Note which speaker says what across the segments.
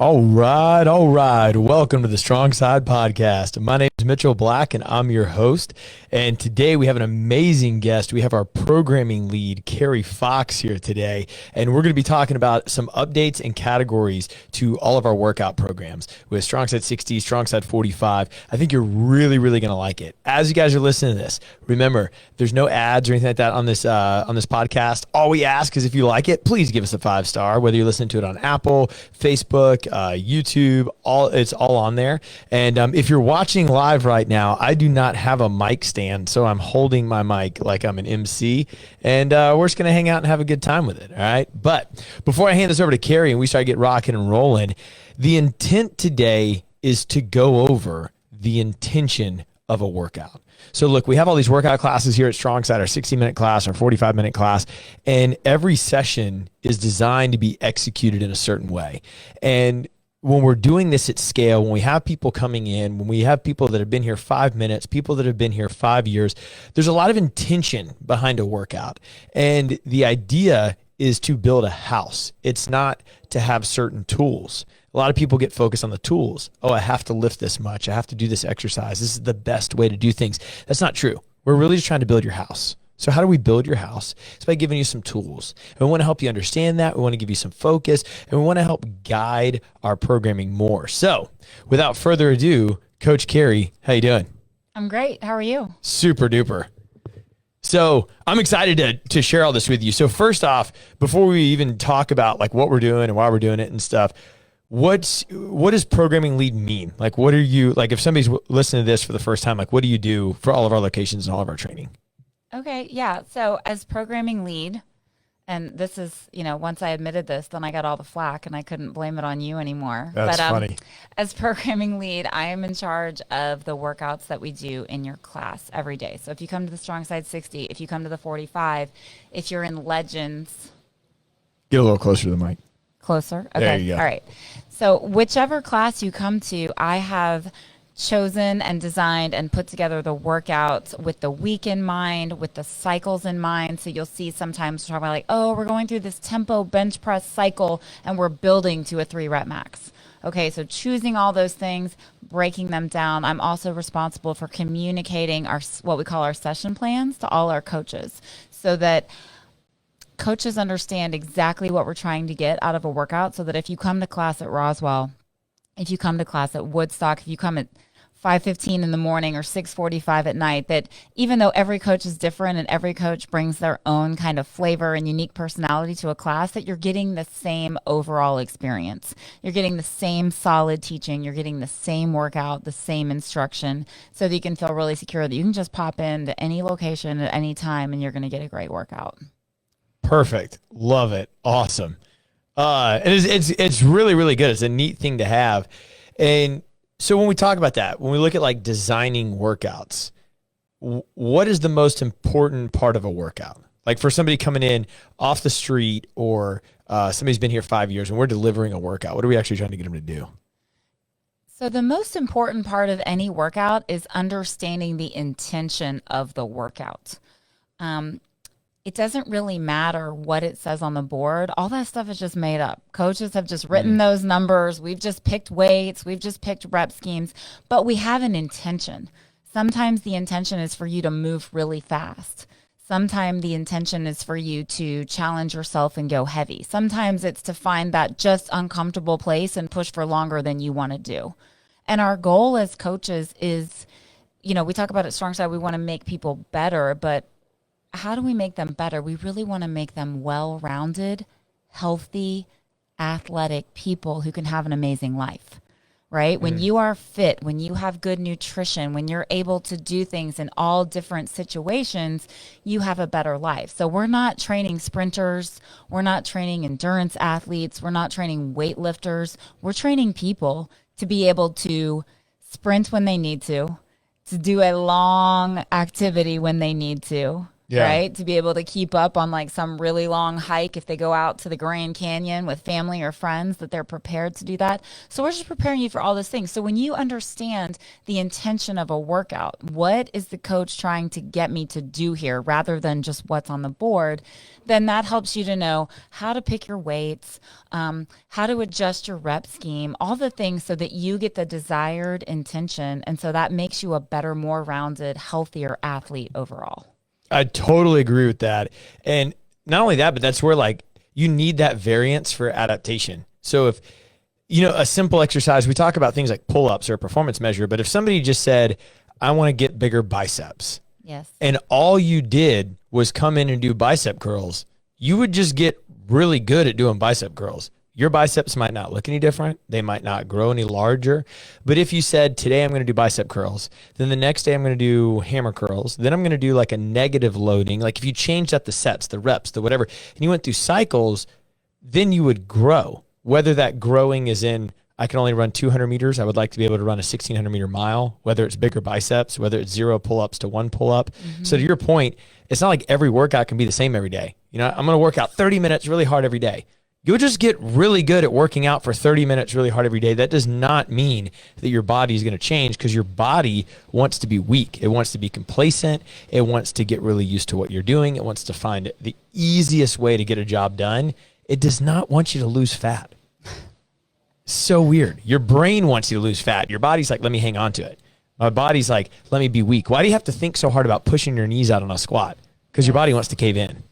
Speaker 1: All right, all right. Welcome to the Strong Side podcast. My name is Mitchell Black, and I'm your host. And today we have an amazing guest. We have our programming lead, Carrie Fox, here today, and we're going to be talking about some updates and categories to all of our workout programs with StrongSide 60, StrongSide 45. I think you're really, really going to like it. As you guys are listening to this, remember there's no ads or anything like that on this podcast. All we ask is if you like it, please give us a 5-star. Whether you're listening to it on Apple, Facebook, YouTube, it's all on there. And if you're watching live right now, I do not have a mic stand, so I'm holding my mic like I'm an MC, and we're just gonna hang out and have a good time with it. All right. But before I hand this over to Carrie and we start getting rocking and rolling, the intent today is to go over the intention of a workout. So look, we have all these workout classes here at StrongSide, our 60-minute class, our 45-minute class, and every session is designed to be executed in a certain way. And when we're doing this at scale, when we have people coming in, when we have people that have been here 5 minutes, people that have been here 5 years, there's a lot of intention behind a workout. And the idea is to build a house. It's not to have certain tools. A lot of people get focused on the tools. Oh, I have to lift this much. I have to do this exercise. This is the best way to do things. That's not true. We're really just trying to build your house. So how do we build your house? It's by giving you some tools. And we want to help you understand that. We want to give you some focus, and we want to help guide our programming more. So without further ado, Coach Carrie, how you doing?
Speaker 2: I'm great. How are you?
Speaker 1: Super duper. So I'm excited to share all this with you. So first off, before we even talk about like what we're doing and why we're doing it and stuff, what does programming lead mean? Like, what are you, like if somebody's listening to this for the first time, like what do you do for all of our locations and all of our training?
Speaker 2: Okay. Yeah. So as programming lead, and this is, once I admitted this, then I got all the flack and I couldn't blame it on you anymore.
Speaker 1: That's funny.
Speaker 2: As programming lead, I am in charge of the workouts that we do in your class every day. So if you come to the StrongSide 60, if you come to the 45, if you're in Legends.
Speaker 1: Get a little closer to the mic.
Speaker 2: Closer? Okay.
Speaker 1: There you go.
Speaker 2: All right. So whichever class you come to, I have chosen and designed and put together the workouts with the week in mind, with the cycles in mind. So you'll see sometimes we're talking about like, oh, we're going through this tempo bench press cycle and we're building to a 3-rep max. Okay, so choosing all those things, breaking them down. I'm also responsible for communicating what we call our session plans to all our coaches so that coaches understand exactly what we're trying to get out of a workout, so that if you come to class at Roswell, if you come to class at Woodstock, if you come at 5:15 in the morning or 6:45 at night, that even though every coach is different and every coach brings their own kind of flavor and unique personality to a class, that you're getting the same overall experience. You're getting the same solid teaching. You're getting the same workout, the same instruction, so that you can feel really secure that you can just pop into any location at any time and you're going to get a great workout.
Speaker 1: Perfect. Love it. Awesome. And it's really, really good. It's a neat thing to have. And so when we talk about that, when we look at like designing workouts, what is the most important part of a workout? Like for somebody coming in off the street or somebody's been here 5 years and we're delivering a workout, what are we actually trying to get them to do?
Speaker 2: So the most important part of any workout is understanding the intention of the workout. It doesn't really matter what it says on the board. All that stuff is just made up. Coaches have just written those numbers. We've just picked weights. We've just picked rep schemes, but we have an intention. Sometimes the intention is for you to move really fast. Sometimes the intention is for you to challenge yourself and go heavy. Sometimes it's to find that just uncomfortable place and push for longer than you want to do. And our goal as coaches is, we talk about at StrongSide, we want to make people better, but how do we make them better? We really want to make them well-rounded, healthy, athletic people who can have an amazing life, right? When you are fit, when you have good nutrition, when you're able to do things in all different situations, you have a better life. So we're not training sprinters. We're not training endurance athletes. We're not training weightlifters. We're training people to be able to sprint when they need to do a long activity when they need to
Speaker 1: Yeah.
Speaker 2: right? To be able to keep up on like some really long hike if they go out to the Grand Canyon with family or friends, that they're prepared to do that. So we're just preparing you for all those things. So when you understand the intention of a workout, what is the coach trying to get me to do here rather than just what's on the board, then that helps you to know how to pick your weights, how to adjust your rep scheme, all the things so that you get the desired intention. And so that makes you a better, more rounded, healthier athlete overall.
Speaker 1: I totally agree with that. And not only that, but that's where like you need that variance for adaptation. So if, a simple exercise, we talk about things like pull-ups or a performance measure, but if somebody just said, I want to get bigger biceps.
Speaker 2: Yes.
Speaker 1: And all you did was come in and do bicep curls, you would just get really good at doing bicep curls. Your biceps might not look any different. They might not grow any larger. But if you said, today I'm going to do bicep curls, then the next day I'm going to do hammer curls, then I'm going to do like a negative loading. Like if you changed up the sets, the reps, the whatever, and you went through cycles, then you would grow. Whether that growing is in, I can only run 200 meters. I would like to be able to run a 1,600 meter mile, whether it's bigger biceps, whether it's 0 pull-ups to 1 pull-up. Mm-hmm. So to your point, it's not like every workout can be the same every day. I'm going to work out 30 minutes really hard every day. You'll just get really good at working out for 30 minutes really hard every day. That does not mean that your body is going to change, because your body wants to be weak. It wants to be complacent. It wants to get really used to what you're doing. It wants to find the easiest way to get a job done. It does not want you to lose fat. So weird. Your brain wants you to lose fat. Your body's like, let me hang on to it. My body's like, let me be weak. Why do you have to think so hard about pushing your knees out on a squat? Because your body wants to cave in.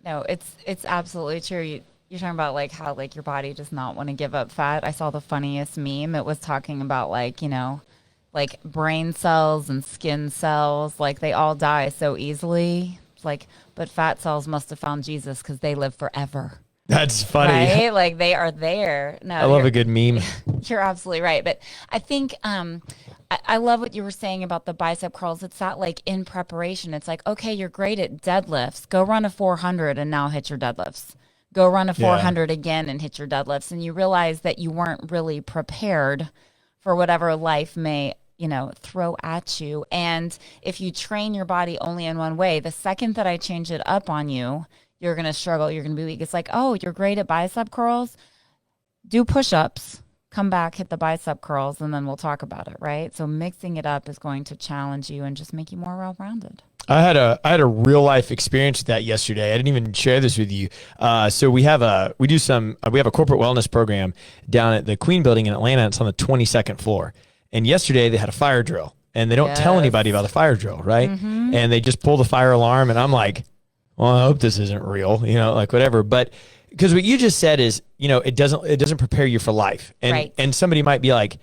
Speaker 2: No, it's absolutely true. You're talking about like how like your body does not want to give up fat. I saw the funniest meme. It was talking about like, like brain cells and skin cells, like they all die so easily. It's like, but fat cells must have found Jesus because they live forever.
Speaker 1: That's funny.
Speaker 2: Right? Like they are there. No,
Speaker 1: I love a good meme.
Speaker 2: You're absolutely right. But I think I love what you were saying about the bicep curls. It's that like in preparation. It's like, okay, you're great at deadlifts. Go run a 400 and now hit your deadlifts. Go run a 400 again and hit your deadlifts. And you realize that you weren't really prepared for whatever life may, throw at you. And if you train your body only in one way, the second that I change it up on you, you're going to struggle. You're going to be weak. It's like, oh, you're great at bicep curls. Do push-ups, come back, hit the bicep curls, and then we'll talk about it, right? So mixing it up is going to challenge you and just make you more well-rounded.
Speaker 1: I had a real life experience with that yesterday. I didn't even share this with you. So we have a corporate wellness program down at the Queen Building in Atlanta. It's on the 22nd floor. And yesterday they had a fire drill, and they don't tell anybody about the fire drill, right? Mm-hmm. And they just pull the fire alarm, and I'm like, well, I hope this isn't real, like whatever. But because what you just said is, it doesn't prepare you for life. And
Speaker 2: right.
Speaker 1: And somebody might be like,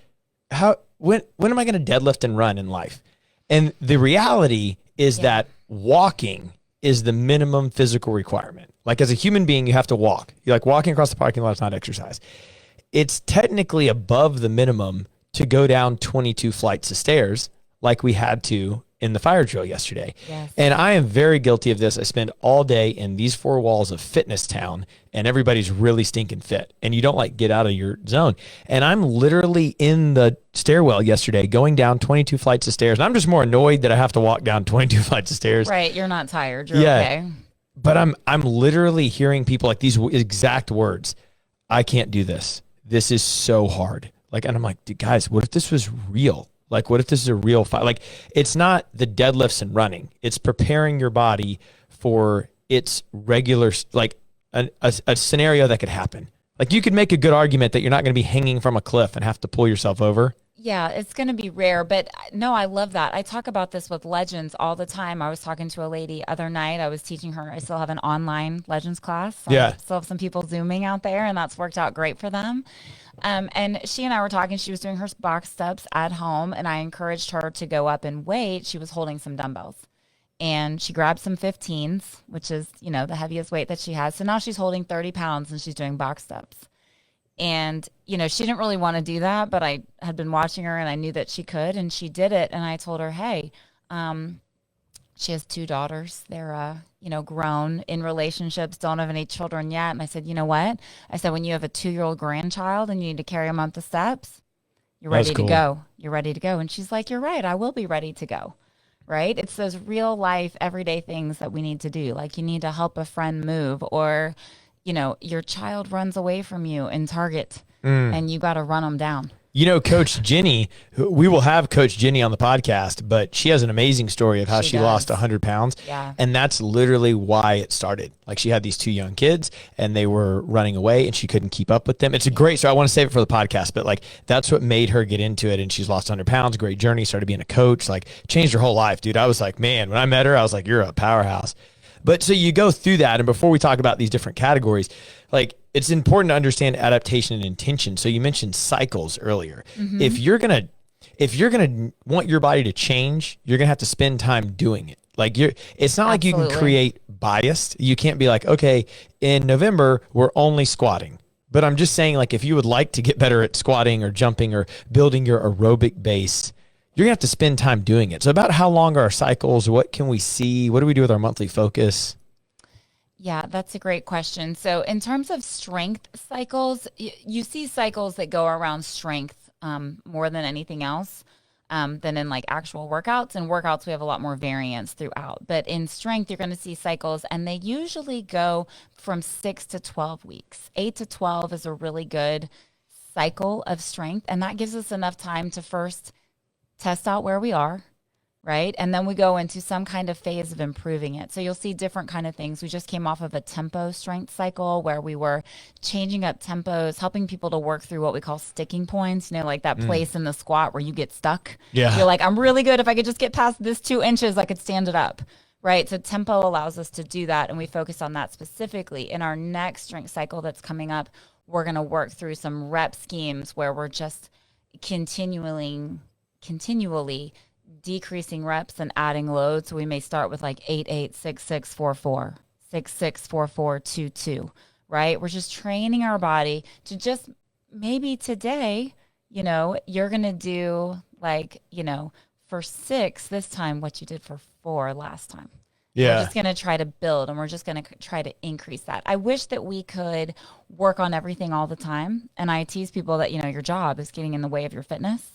Speaker 1: when am I going to deadlift and run in life? And the reality is that walking is the minimum physical requirement. Like as a human being, you have to walk. You're like walking across the parking lot is not exercise. It's technically above the minimum to go down 22 flights of stairs like we had to in the fire drill yesterday.
Speaker 2: Yes.
Speaker 1: And I am very guilty of this. I spend all day in these four walls of fitness town, and everybody's really stinking fit, and you don't like get out of your zone. And I'm literally in the stairwell yesterday going down 22 flights of stairs. And I'm just more annoyed that I have to walk down 22 flights of stairs.
Speaker 2: Right. You're not tired. You're okay.
Speaker 1: But I'm literally hearing people like these exact words. I can't do this. This is so hard. Like, and I'm like, dude, guys, what if this was real? Like, what if this is a real fight? Like, it's not the deadlifts and running. It's preparing your body for its regular, like a scenario that could happen. Like, you could make a good argument that you're not going to be hanging from a cliff and have to pull yourself over.
Speaker 2: Yeah, it's going to be rare. But no, I love that. I talk about this with legends all the time. I was talking to a lady other night. I was teaching her. I still have an online legends class. So I still have some people Zooming out there, and that's worked out great for them. And she and I were talking. She was doing her box steps at home, and I encouraged her to go up and weight. She was holding some dumbbells, and she grabbed some 15s, which is, the heaviest weight that she has. So now she's holding 30 pounds, and she's doing box steps. And, she didn't really want to do that, but I had been watching her, and I knew that she could, and she did it. And I told her, hey, she has 2 daughters. They're, grown in relationships, don't have any children yet. And I said, you know what? I said, when you have a 2-year-old grandchild and you need to carry them up the steps, you're ready to go. You're ready to go. And she's like, you're right. I will be ready to go. right? It's those real life, everyday things that we need to do. Like you need to help a friend move, or, your child runs away from you in Target and you got to run them down.
Speaker 1: Coach Jenny, we will have Coach Jenny on the podcast, but she has an amazing story of how she lost 100 pounds.
Speaker 2: Yeah.
Speaker 1: And that's literally why it started. Like she had these 2 young kids and they were running away and she couldn't keep up with them. It's a great story. I want to save it for the podcast, but like that's what made her get into it. And she's lost 100 pounds, great journey, started being a coach, like changed her whole life, dude. I was like, man, when I met her, I was like, you're a powerhouse. But so you go through that. And before we talk about these different categories, like it's important to understand adaptation and intention. So you mentioned cycles earlier. Mm-hmm. If you're going to want your body to change, you're going to have to spend time doing it. Like it's not like you can create bias. You can't be like, okay, in November, we're only squatting. But I'm just saying, like, if you would like to get better at squatting or jumping or building your aerobic base, you're gonna have to spend time doing it. So about how long are our cycles? What can we see? What do we do with our monthly focus?
Speaker 2: Yeah, that's a great question. So in terms of strength cycles, you see cycles that go around strength more than anything else than in like actual workouts. In workouts, we have a lot more variance throughout. But in strength, you're going to see cycles, and they usually go from 6 to 12 weeks. 8 to 12 is a really good cycle of strength, and that gives us enough time to first test out where we are, right? And then we go into some kind of phase of improving it. So you'll see different kind of things. We just came off of a tempo strength cycle where we were changing up tempos, helping people to work through what we call sticking points, like that place in the squat where you get stuck.
Speaker 1: Yeah.
Speaker 2: You're like, I'm really good. If I could just get past this 2 inches, I could stand it up, right? So tempo allows us to do that. And we focus on that specifically. In our next strength cycle that's coming up, we're going to work through some rep schemes where we're just continually decreasing reps and adding load. So we may start with like 8-8, 6-6, 4-4, 6-6, 4-4, 2-2, right? We're just training our body to just maybe today, you're going to do like, for 6 this time what you did for 4 last time. Yeah. We're just going to try to build, and we're just going to try to increase that. I wish that we could work on everything all the time. And I tease people that, your job is getting in the way of your fitness.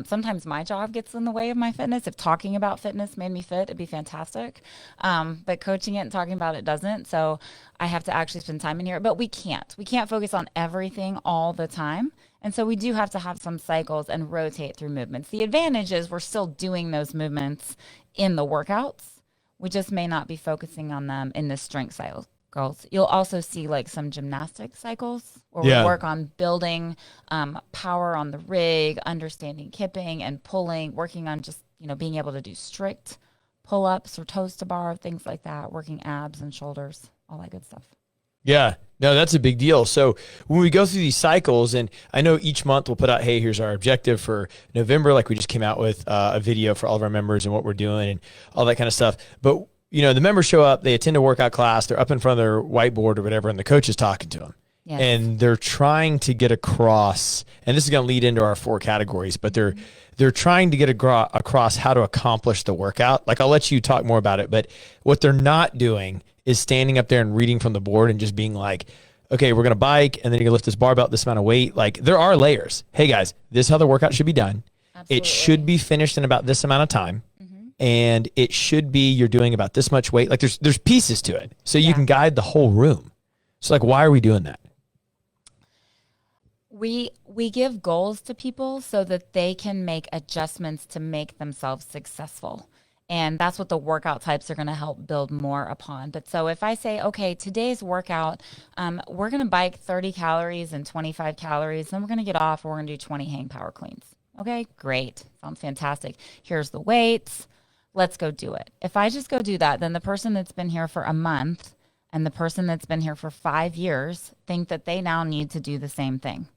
Speaker 2: Sometimes my job gets in the way of my fitness. If talking about fitness made me fit, it'd be fantastic. But coaching it and talking about it doesn't. So I have to actually spend time in here. But we can't. We can't focus on everything all the time. And so we do have to have some cycles and rotate through movements. The advantage is we're still doing those movements in the workouts. We just may not be focusing on them in the strength cycles. You'll also see like some gymnastic cycles where we work on building power on the rig, understanding kipping and pulling, working on just, being able to do strict pull-ups or toes to bar, things like that, working abs and shoulders, all that good stuff.
Speaker 1: Yeah, no, that's a big deal. So when we go through these cycles, and I know each month we'll put out, hey, here's our objective for November. Like we just came out with a video for all of our members and what we're doing and all that kind of stuff. But, the members show up, they attend a workout class, they're up in front of their whiteboard or whatever, and the coach is talking to them. Yes. And they're trying to get across, and this is going to lead into our 4 categories, but they're trying to get across how to accomplish the workout. Like I'll let you talk more about it, but what they're not doing is standing up there and reading from the board and just being like, okay, we're going to bike, and then you're going to lift this barbell this amount of weight. Like there are layers. Hey guys, this is how the workout should be done. Absolutely. It should be finished in about this amount of time. And it should be you're doing about this much weight. Like there's pieces to it. So you can guide the whole room. So like, why are we doing that?
Speaker 2: We give goals to people so that they can make adjustments to make themselves successful. And that's what the workout types are going to help build more upon. But so if I say, okay, today's workout, we're going to bike 30 calories and 25 calories, then we're going to get off, and we're going to do 20 hang power cleans. Okay, great. Sounds fantastic. Here's the weights. Let's go do it. If I just go do that, then the person that's been here for a month and the person that's been here for 5 years think that they now need to do the same thing.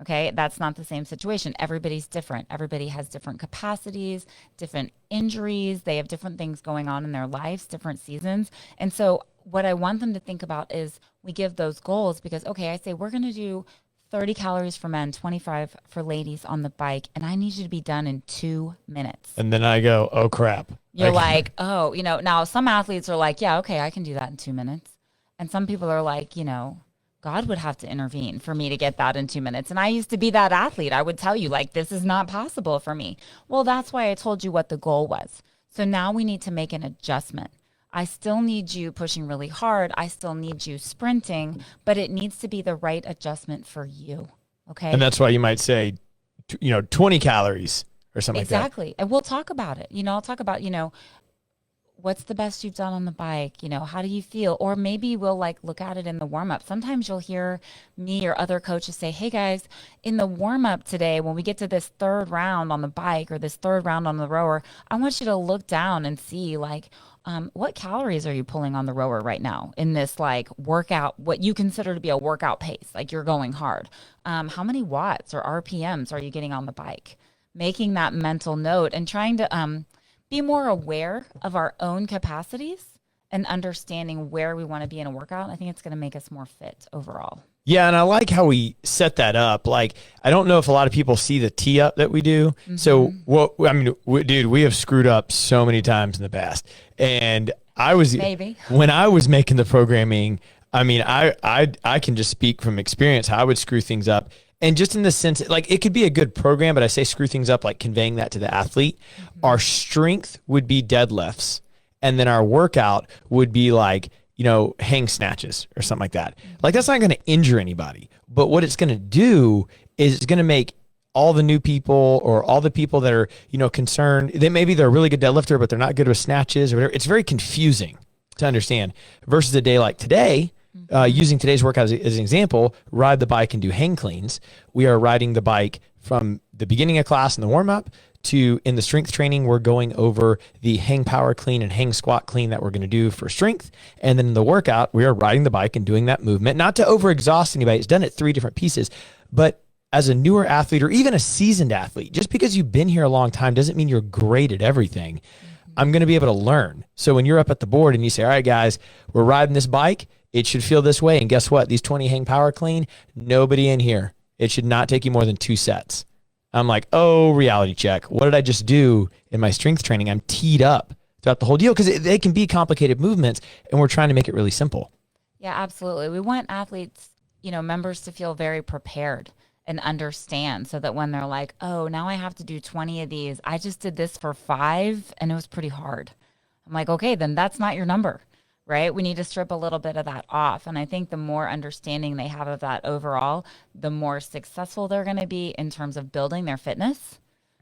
Speaker 2: Okay, that's not the same situation. Everybody's different. Everybody has different capacities, different injuries. They have different things going on in their lives, different seasons. And so what I want them to think about is we give those goals because, okay, I say we're going to do 30 calories for men, 25 for ladies on the bike, and I need you to be done in 2 minutes.
Speaker 1: And then I go, oh, crap.
Speaker 2: You're like, oh, now some athletes are like, yeah, okay, I can do that in 2 minutes. And some people are like, God would have to intervene for me to get that in 2 minutes. And I used to be that athlete. I would tell you, like, this is not possible for me. Well, that's why I told you what the goal was. So now we need to make an adjustment. I still need you pushing really hard. I still need you sprinting, but it needs to be the right adjustment for you. Okay.
Speaker 1: And that's why you might say, 20 calories or something like that.
Speaker 2: Exactly. And we'll talk about it. I'll talk about, what's the best you've done on the bike? How do you feel? Or maybe we'll look at it in the warm up. Sometimes you'll hear me or other coaches say, hey guys, in the warm up today, when we get to this third round on the bike or this third round on the rower, I want you to look down and see what calories are you pulling on the rower right now in this workout, what you consider to be a workout pace, you're going hard. How many watts or RPMs are you getting on the bike? Making that mental note and trying to be more aware of our own capacities and understanding where we want to be in a workout. I think it's going to make us more fit overall.
Speaker 1: Yeah, and I like how we set that up. I don't know if a lot of people see the tee up that we do. Mm-hmm. So, we have screwed up so many times in the past. And when I was making the programming, I can just speak from experience how I would screw things up. And just in the sense, it could be a good program, but I say screw things up, conveying that to the athlete. Mm-hmm. Our strength would be deadlifts. And then our workout would be hang snatches or something like that. That's not going to injure anybody. But what it's going to do is it's going to make all the new people or all the people that are, concerned, maybe they're a really good deadlifter, but they're not good with snatches or whatever. It's very confusing to understand versus a day like today. Using today's workout as an example, ride the bike and do hang cleans. We are riding the bike from the beginning of class in the warm-up to in the strength training, we're going over the hang power clean and hang squat clean that we're going to do for strength. And then in the workout, we are riding the bike and doing that movement, not to overexhaust anybody. It's done at 3 different pieces, but as a newer athlete or even a seasoned athlete, just because you've been here a long time doesn't mean you're great at everything. I'm going to be able to learn. So when you're up at the board and you say, all right, guys, we're riding this bike, it should feel this way. And guess what? These 20 hang power clean, nobody in here. It should not take you more than 2 sets. I'm like, oh, reality check. What did I just do in my strength training? I'm teed up throughout the whole deal because they can be complicated movements and we're trying to make it really simple.
Speaker 2: Yeah, absolutely. We want athletes, members to feel very prepared and understand so that when they're like, oh, now I have to do 20 of these. I just did this for 5 and it was pretty hard. I'm like, okay, then that's not your number. Right? We need to strip a little bit of that off. And I think the more understanding they have of that overall, the more successful they're going to be in terms of building their fitness,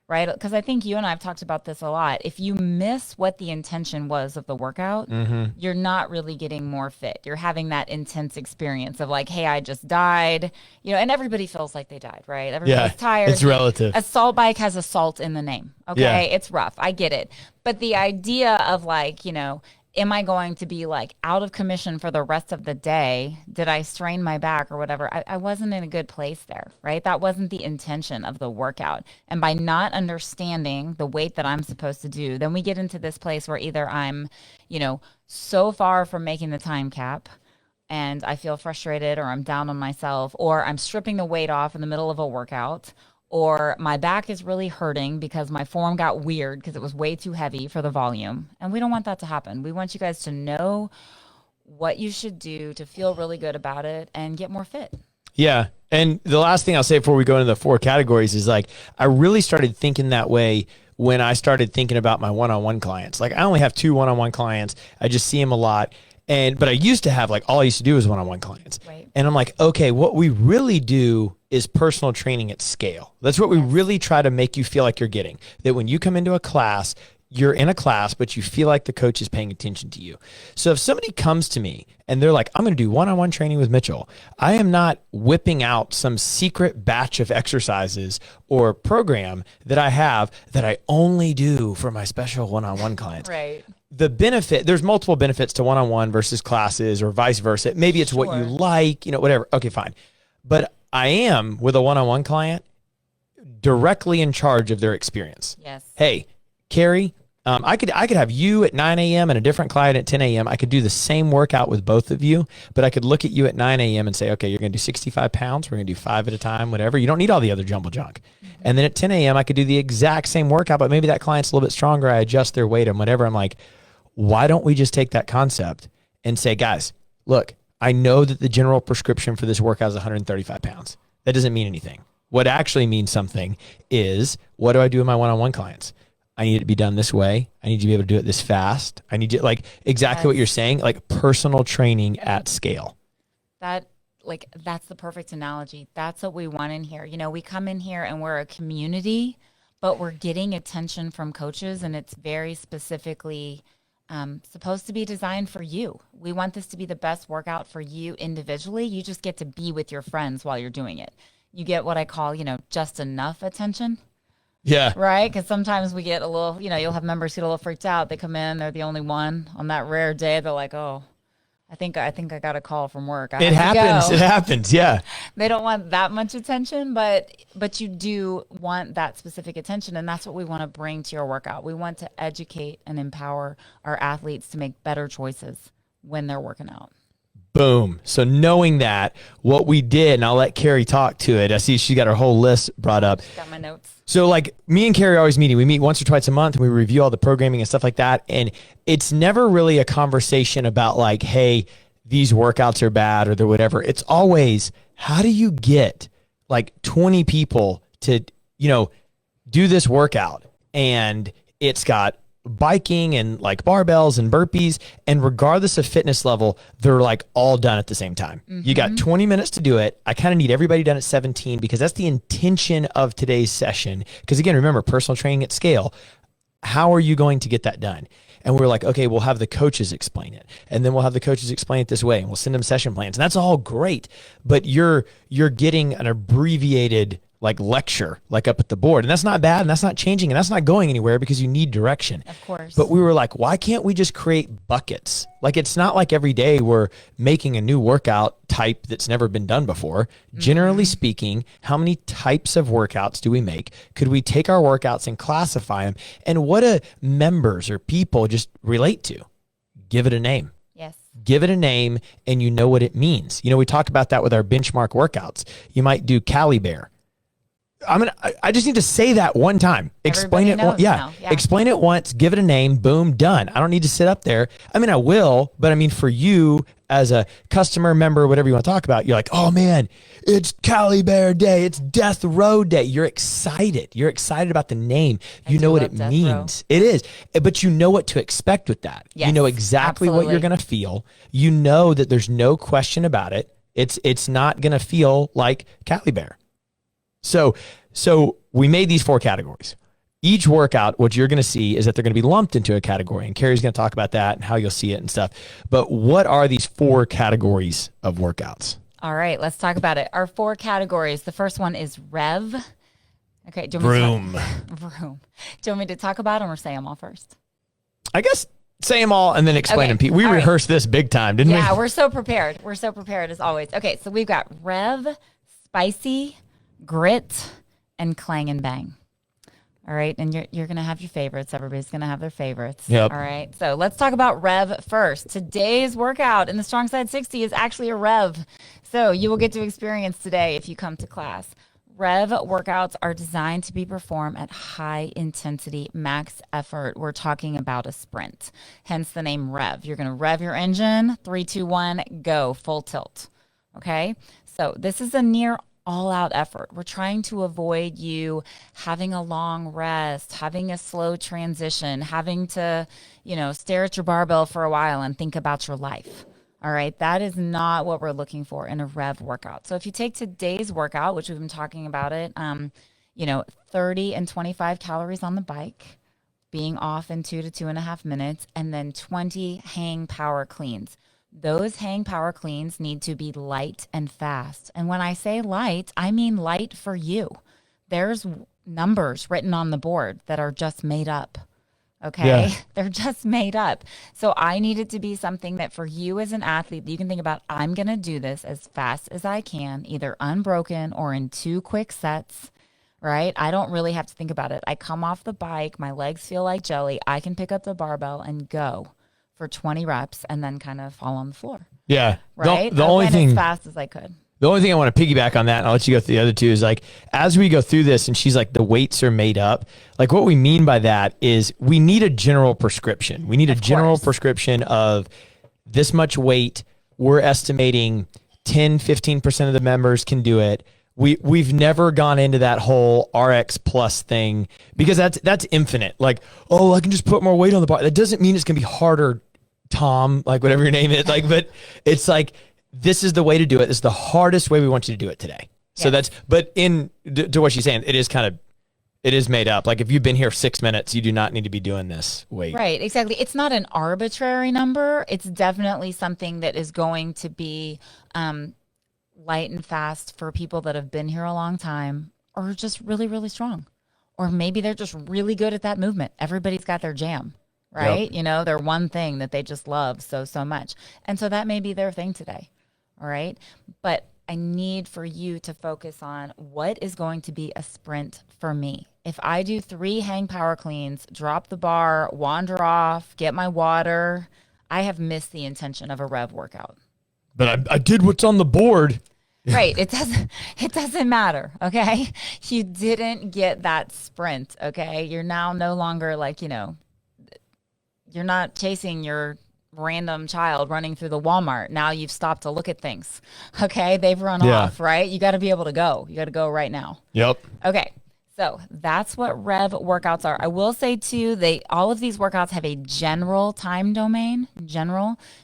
Speaker 2: right? Because I think you and I have talked about this a lot. If you miss what the intention was of the workout, you're not really getting more fit. You're having that intense experience of hey, I just died, and everybody feels like they died, right? Everybody's tired.
Speaker 1: It's relative.
Speaker 2: Assault bike has assault in the name. Okay. Yeah. It's rough. I get it. But the idea of am I going to be out of commission for the rest of the day? Did I strain my back or whatever? I wasn't in a good place there, right? That wasn't the intention of the workout. And by not understanding the weight that I'm supposed to do, then we get into this place where either I'm, so far from making the time cap and I feel frustrated or I'm down on myself or I'm stripping the weight off in the middle of a workout or my back is really hurting because my form got weird because it was way too heavy for the volume. And we don't want that to happen. We want you guys to know what you should do to feel really good about it and get more fit.
Speaker 1: Yeah. And the last thing I'll say before we go into the 4 categories is I really started thinking that way when I started thinking about my one-on-one clients. I only have 2 one-on-one clients. I just see them a lot. But I used to have all I used to do was one-on-one clients. Right. And I'm like, okay, what we really do is personal training at scale. That's what we really try to make you feel like you're getting. That when you come into a class, you're in a class, but you feel like the coach is paying attention to you. So if somebody comes to me and they're like, I'm going to do one-on-one training with Mitchell, I am not whipping out some secret batch of exercises or program that I have that I only do for my special one-on-one clients.
Speaker 2: Right.
Speaker 1: The benefit, there's multiple benefits to one-on-one versus classes or vice versa. Maybe it's what you like, whatever. Okay, fine. But I am with a one-on-one client directly in charge of their experience.
Speaker 2: Yes.
Speaker 1: Hey, Carrie, I could have you at 9 a.m. and a different client at 10 a.m. I could do the same workout with both of you, but I could look at you at 9 a.m. and say, okay, you're going to do 65 pounds. We're going to do 5 at a time, whatever. You don't need all the other jumble junk. Mm-hmm. And then at 10 a.m., I could do the exact same workout, but maybe that client's a little bit stronger. I adjust their weight and whatever. I'm like, why don't we just take that concept and say, guys, look, I know that the general prescription for this workout is 135 pounds. That doesn't mean anything. What actually means something is, what do I do with my one-on-one clients? I need it to be done this way. I need you to be able to do it this fast. I need you, like exactly what you're saying, like personal training at scale.
Speaker 2: That's the perfect analogy. That's what we want in here. You know, we come in here and we're a community, but we're getting attention from coaches, and it's very specifically supposed to be designed for you. We want this to be the best workout for you individually. You just get to be with your friends while you're doing it. You get what I call, just enough attention.
Speaker 1: Yeah.
Speaker 2: Right? Because sometimes we get a little, you'll have members who get a little freaked out. They come in, they're the only one on that rare day. They're like, oh, I think I got a call from work.
Speaker 1: It happens. It happens. Yeah.
Speaker 2: They don't want that much attention, but you do want that specific attention. And that's what we want to bring to your workout. We want to educate and empower our athletes to make better choices when they're working out.
Speaker 1: Boom. So knowing that, what we did, and I'll let Carrie talk to it. I see she got her whole list brought up.
Speaker 2: Got my notes.
Speaker 1: So like me and Carrie are always meeting. We meet once or twice a month and we review all the programming and stuff like that. And it's never really a conversation about like, hey, these workouts are bad or they're whatever. It's always, how do you get like 20 people to, do this workout? And it's got biking and like barbells and burpees, and regardless of fitness level, they're like all done at the same time. Mm-hmm. You got 20 minutes to do it. I kind of need everybody done at 17 because that's the intention of today's session. Because again, remember, personal training at scale. How are you going to get that done? And we're like, okay, we'll have the coaches explain it. And then we'll have the coaches explain it this way. And we'll send them session plans. And that's all great. But you're getting an abbreviated like lecture, like up at the board. And that's not bad. And that's not changing. And that's not going anywhere because you need direction.
Speaker 2: Of course.
Speaker 1: But we were like, why can't we just create buckets? Like, it's not like every day we're making a new workout type that's never been done before. Mm-hmm. Generally speaking, how many types of workouts do we make? Could we take our workouts and classify them? And what do members or people just relate to? Give it a name.
Speaker 2: Yes.
Speaker 1: Give it a name and you know what it means. We talk about that with our benchmark workouts. You might do Cali Bear. I just need to say that one time. Explain it. Yeah. Explain it once, give it a name, boom, done. I don't need to sit up there. I will, but for you as a customer, member, whatever you want to talk about, you're like, oh man, it's Cali Bear Day. It's Death Row Day. You're excited. You're excited about the name. You know what it means. It is. But you know what to expect with that.
Speaker 2: Yes,
Speaker 1: you know exactly what you're going to feel. You know that there's no question about it. It's not going to feel like Cali Bear. So we made these 4 categories. Each workout, what you're going to see is that they're going to be lumped into a category. And Carrie's going to talk about that and how you'll see it and stuff. But what are these 4 categories of workouts?
Speaker 2: All right, let's talk about it. Our 4 categories. The first one is Rev. Okay.
Speaker 1: Vroom.
Speaker 2: Vroom. Do you want me to talk about them or say them all first?
Speaker 1: I guess say them all and then explain them. We rehearsed this big time, didn't we?
Speaker 2: Yeah, we're so prepared. We're so prepared as always. Okay, so we've got Rev, Spicy, Grit, and Clang and Bang. All right, and you're going to have your favorites. Everybody's going to have their favorites.
Speaker 1: Yep.
Speaker 2: All right, so let's talk about Rev first. Today's workout in the StrongSide 60 is actually a Rev. So you will get to experience today if you come to class. Rev workouts are designed to be performed at high intensity, max effort. We're talking about a sprint, hence the name Rev. You're going to rev your engine, 3, 2, 1, go, full tilt. Okay, so this is a near all-out effort. We're trying to avoid you having a long rest, having a slow transition, having to, stare at your barbell for a while and think about your life. All right, that is not what we're looking for in a Rev workout. So if you take today's workout, which we've been talking about it, 30 and 25 calories on the bike, being off in 2 to 2.5 minutes, and then 20 hang power cleans. Those hang power cleans need to be light and fast. And when I say light, I mean light for you. There's numbers written on the board that are just made up. Okay. Yeah. They're just made up. So I need it to be something that for you as an athlete, you can think about, I'm going to do this as fast as I can, either unbroken or in 2 quick sets, right? I don't really have to think about it. I come off the bike, my legs feel like jelly. I can pick up the barbell and go for 20 reps and then kind of fall on the floor.
Speaker 1: Yeah.
Speaker 2: Right?
Speaker 1: The only thing,
Speaker 2: as fast as I could.
Speaker 1: The only thing I want to piggyback on that, and I'll let you go through the other 2, is like, as we go through this and she's like, the weights are made up. Like, what we mean by that is we need a general prescription. We need a general prescription of this much weight. We're estimating 10, 15% of the members can do it. we've never gone into that whole RX plus thing because that's infinite. Like, oh, I can just put more weight on the bar. That doesn't mean it's gonna be harder, Tom, like whatever your name is. Like, but it's like this is the way to do it. This is the hardest way we want you to do it today. So that's, but to what she's saying, it is made up. Like if you've been here 6 minutes, you do not need to be doing this weight.
Speaker 2: Right, exactly. It's not an arbitrary number. It's definitely something that is going to be light and fast for people that have been here a long time or just really, really strong. Or maybe they're just really good at that movement. Everybody's got their jam, right? Yep. You know, their one thing that they just love so much. And so that may be their thing today, all right? But I need for you to focus on what is going to be a sprint for me. If I do 3 hang power cleans, drop the bar, wander off, get my water, I have missed the intention of a rev workout.
Speaker 1: But I did what's on the board.
Speaker 2: Right. It doesn't matter. Okay. You didn't get that sprint. Okay. You're now no longer like, you know, you're not chasing your random child running through the Walmart. Now you've stopped to look at things. Okay. They've run off, right? You got to be able to go. You got to go right now.
Speaker 1: Yep.
Speaker 2: Okay. So that's what rev workouts are. I will say too, all of these workouts have a general time domain,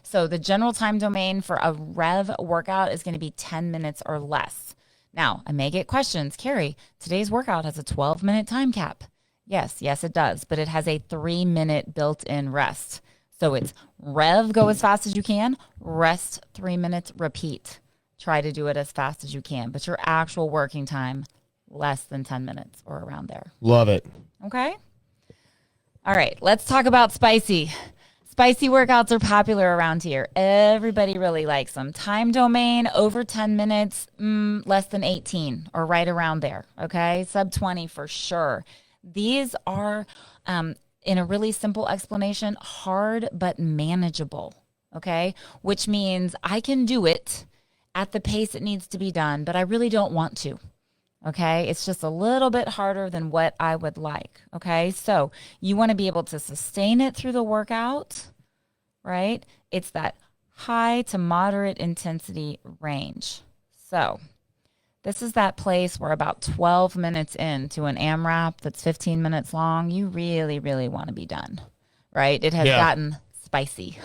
Speaker 2: So the general time domain for a rev workout is going to be 10 minutes or less. Now, I may get questions. Carrie, today's workout has a 12-minute time cap. Yes, it does. But it has a 3-minute built-in rest. So it's rev, go as fast as you can, rest 3 minutes, repeat. Try to do it as fast as you can. But your actual working time, less than 10 minutes or around there.
Speaker 1: Love it.
Speaker 2: Okay. All right. Let's talk about spicy. Spicy workouts are popular around here. Everybody really likes them. Time domain, over 10 minutes, less than 18 or right around there. Okay. Sub 20 for sure. These are, in a really simple explanation, hard but manageable. Okay. Which means I can do it at the pace it needs to be done, but I really don't want to. Okay, it's just a little bit harder than what I would like. Okay, so you want to be able to sustain it through the workout, right? It's that high to moderate intensity range. So this is that place where about 12 minutes into an AMRAP that's 15 minutes long, you really, really want to be done, right? It has gotten spicy.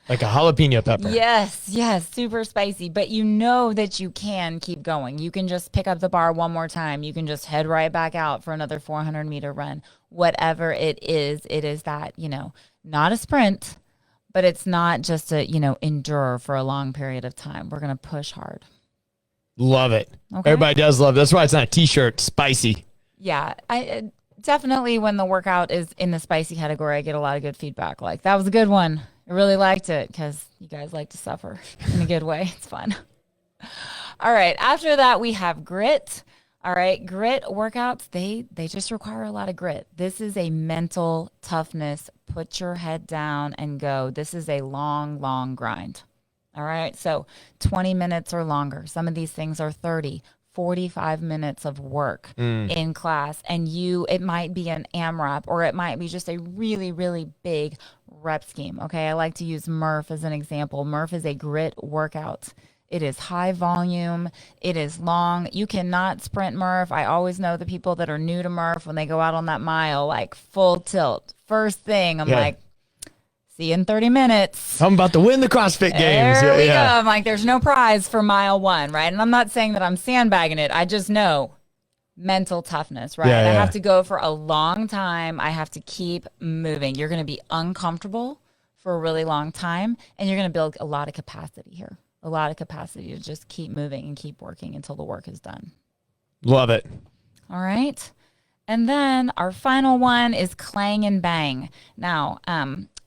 Speaker 1: Like a jalapeno pepper.
Speaker 2: Yes, super spicy. But you know that you can keep going. You can just pick up the bar one more time. You can just head right back out for another 400-meter run. Whatever it is that, you know, not a sprint, but it's not just a, you know, endure for a long period of time. We're going to push hard.
Speaker 1: Love it.
Speaker 2: Okay.
Speaker 1: Everybody does love it. That's why it's not a t-shirt, spicy.
Speaker 2: Yeah, I definitely when the workout is in the spicy category, I get a lot of good feedback. Like, that was a good one. I really liked it because you guys like to suffer in a good way. It's fun. All right. After that, we have grit. All right. Grit workouts, they just require a lot of grit. This is a mental toughness. Put your head down and go. This is a long, long grind. All right. So 20 minutes or longer. Some of these things are 30, 45 minutes of work in class. And it might be an AMRAP or it might be just a really, really big rep scheme. Okay. I like to use Murph as an example. Murph is a grit workout. It is high volume. It is long. You cannot sprint Murph. I always know the people that are new to Murph when they go out on that mile, like full tilt. First thing, I'm like, see you in 30 minutes.
Speaker 1: I'm about to win the CrossFit Games.
Speaker 2: There we go. I'm like, there's no prize for mile 1, right? And I'm not saying that I'm sandbagging it. I just know mental toughness, right? I have to go for a long time. I have to keep moving. You're going to be uncomfortable for a really long time, and you're going to build a lot of capacity here. A lot of capacity to just keep moving and keep working until the work is done.
Speaker 1: Love it.
Speaker 2: All right. And then our final one is Clang and Bang. Now,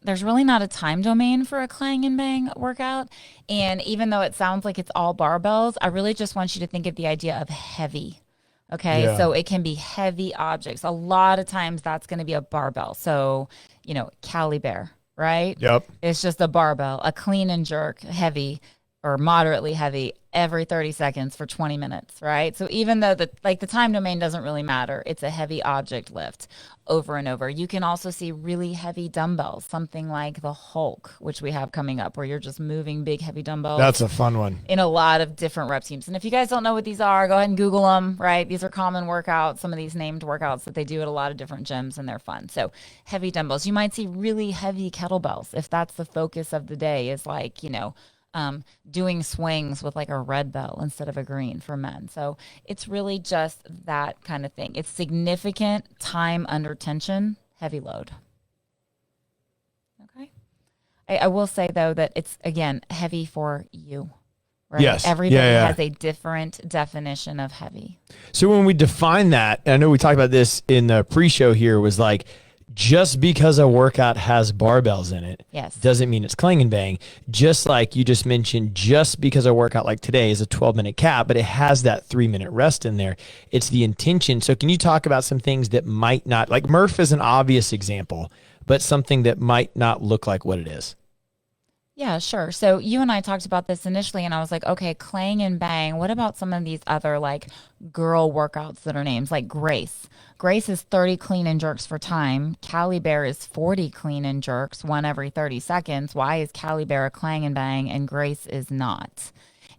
Speaker 2: there's really not a time domain for a Clang and Bang workout. And even though it sounds like it's all barbells, I really just want you to think of the idea of heavy. Okay, so it can be heavy objects. A lot of times that's going to be a barbell. So, you know, Cali Bear, right?
Speaker 1: Yep.
Speaker 2: It's just a barbell, a clean and jerk, heavy. or moderately heavy every 30 seconds for 20 minutes, right? So even though the time domain doesn't really matter, it's a heavy object lift over and over. You can also see really heavy dumbbells, something like the Hulk, which we have coming up, where you're just moving big heavy dumbbells.
Speaker 1: That's a fun one.
Speaker 2: In a lot of different rep teams. And if you guys don't know what these are, go ahead and Google them, right? These are common workouts, some of these named workouts that they do at a lot of different gyms, and they're fun. So heavy dumbbells. You might see really heavy kettlebells if that's the focus of the day, is like, doing swings with like a red bell instead of a green for men. So it's really just that kind of thing. It's significant time under tension, heavy load. Okay. I will say though that it's, again, heavy for you, right?
Speaker 1: Yes.
Speaker 2: Everybody
Speaker 1: Yeah.
Speaker 2: has a different definition of heavy.
Speaker 1: So when we define that, and I know we talked about this in the pre-show here, was like, just because a workout has barbells in it,
Speaker 2: Yes,
Speaker 1: doesn't mean it's Clang and Bang. Just like you just mentioned, just because a workout like today is a 12-minute cap, but it has that 3-minute rest in there, it's the intention. So can you talk about some things that might not, like Murph is an obvious example, but something that might not look like what it is?
Speaker 2: Yeah, sure. So you and I talked about this initially, and I was like, okay, Clang and Bang. What about some of these other like girl workouts that are names like Grace? Grace is 30 clean and jerks for time. Cali Bear is 40 clean and jerks, one every 30 seconds. Why is Cali Bear a Clang and Bang and Grace is not?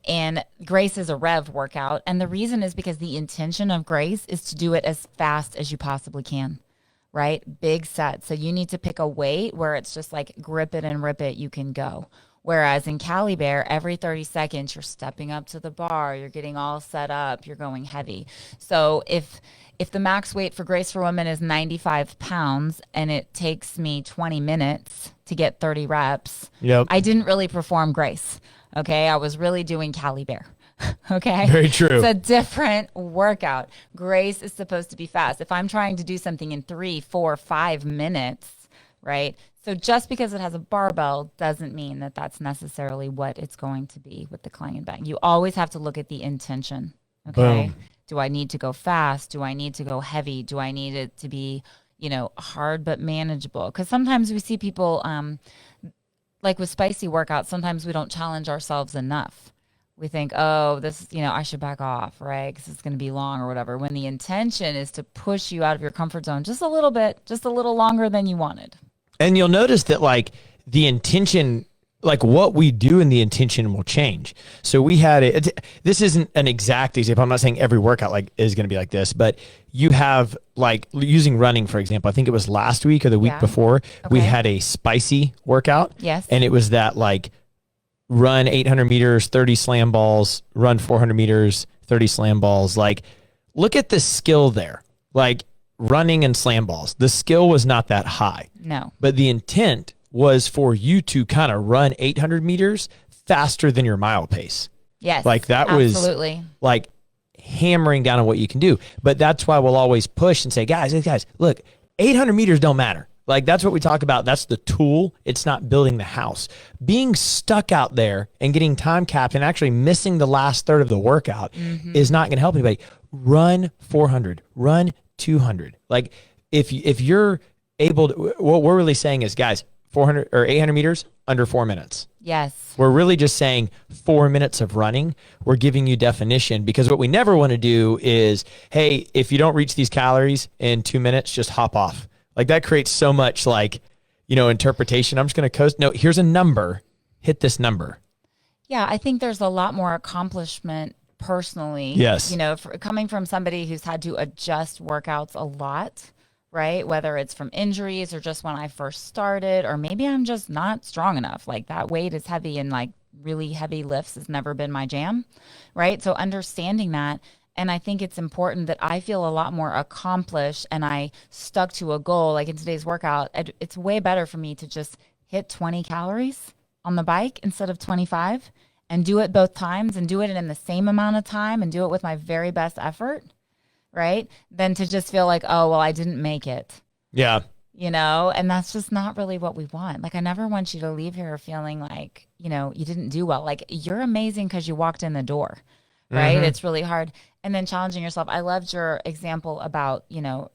Speaker 2: And Grace is a rev workout. And the reason is because the intention of Grace is to do it as fast as you possibly can. Right? Big set. So you need to pick a weight where it's just like grip it and rip it, you can go. Whereas in Cali Bear, every 30 seconds, you're stepping up to the bar, you're getting all set up, you're going heavy. So if the max weight for Grace for Women is 95 pounds and it takes me 20 minutes to get 30 reps,
Speaker 1: Yep.
Speaker 2: I didn't really perform Grace. Okay. I was really doing Cali Bear. Okay.
Speaker 1: Very true.
Speaker 2: It's a different workout. Grace is supposed to be fast. If I'm trying to do something in 3, 4, 5 minutes, right? So just because it has a barbell doesn't mean that that's necessarily what it's going to be with the Clang and Bang. You always have to look at the intention. Okay.
Speaker 1: Boom.
Speaker 2: Do I need to go fast? Do I need to go heavy? Do I need it to be, hard but manageable? Because sometimes we see people, like with spicy workouts, sometimes we don't challenge ourselves enough. We think, oh, this, I should back off, right? Because it's going to be long or whatever. When the intention is to push you out of your comfort zone just a little bit, just a little longer than you wanted.
Speaker 1: And you'll notice that like the intention, like what we do in the intention will change. So we had this isn't an exact example. I'm not saying every workout like is going to be like this, but you have like using running, for example, I think it was last week or the week before, we had a spicy workout.
Speaker 2: Yes.
Speaker 1: And it was that like run 800 meters, 30 slam balls, run 400 meters, 30 slam balls. Like, look at the skill there. Like running and slam balls. The skill was not that high.
Speaker 2: No.
Speaker 1: But the intent was for you to kind of run 800 meters faster than your mile pace.
Speaker 2: Yes.
Speaker 1: Like that
Speaker 2: absolutely.
Speaker 1: was like hammering down on what you can do. But that's why we'll always push and say, guys, look, 800 meters don't matter. Like that's what we talk about. That's the tool. It's not building the house. Being stuck out there and getting time capped and actually missing the last third of the workout is not going to help anybody. Run 400, run 200. Like if you're able to, what we're really saying is, guys, 400 or 800 meters under 4 minutes.
Speaker 2: Yes.
Speaker 1: We're really just saying 4 minutes of running. We're giving you definition, because what we never want to do is, hey, if you don't reach these calories in 2 minutes, just hop off. Like that creates so much interpretation. I'm just going to coast. No, here's a number. Hit this number.
Speaker 2: Yeah, I think there's a lot more accomplishment personally.
Speaker 1: Yes.
Speaker 2: Coming from somebody who's had to adjust workouts a lot, right? Whether it's from injuries or just when I first started, or maybe I'm just not strong enough. Like that weight is heavy and like really heavy lifts has never been my jam, right? So understanding that. And I think it's important that I feel a lot more accomplished and I stuck to a goal. Like in today's workout, it's way better for me to just hit 20 calories on the bike instead of 25 and do it both times and do it in the same amount of time and do it with my very best effort, right? Than to just feel like, oh, well, I didn't make it.
Speaker 1: Yeah.
Speaker 2: And that's just not really what we want. Like, I never want you to leave here feeling like, you didn't do well. Like, you're amazing because you walked in the door. right? It's really hard. And then challenging yourself. I loved your example about,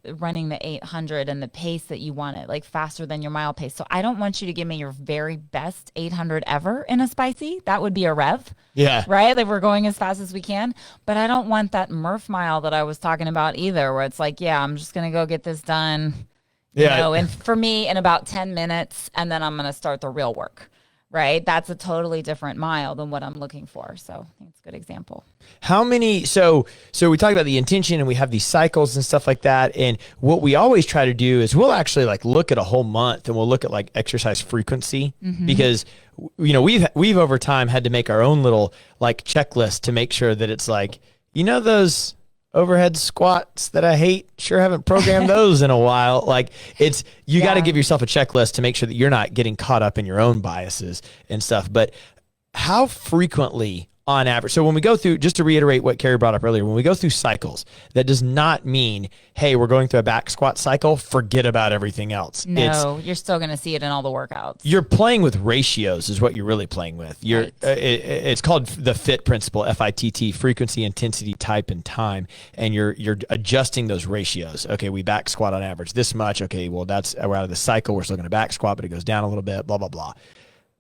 Speaker 2: running the 800 and the pace that you want it, like faster than your mile pace. So I don't want you to give me your very best 800 ever in a spicy. That would be a rev.
Speaker 1: Yeah.
Speaker 2: Right? Like we're going as fast as we can. But I don't want that Murph mile that I was talking about either, where it's like, yeah, I'm just going to go get this done, and for me in about 10 minutes, and then I'm going to start the real work. Right? That's a totally different mile than what I'm looking for. So I think it's a good example.
Speaker 1: How many, so we talked about the intention and we have these cycles and stuff like that. And what we always try to do is we'll actually like look at a whole month and we'll look at like exercise frequency because, we've over time had to make our own little like checklist to make sure that it's like, those overhead squats that I hate, sure haven't programmed those in a while. Like you got to give yourself a checklist to make sure that you're not getting caught up in your own biases and stuff. But how frequently on average, so when we go through, just to reiterate what Carrie brought up earlier, when we go through cycles, that does not mean, hey, we're going through a back squat cycle, forget about everything else.
Speaker 2: No, you're still going to see it in all the workouts.
Speaker 1: You're playing with ratios is what you're really playing with. You're it's called the FIT principle, FITT, frequency, intensity, type, and time. And you're adjusting those ratios. Okay, we back squat on average this much. Okay, well, we're out of the cycle. We're still going to back squat, but it goes down a little bit, blah, blah, blah.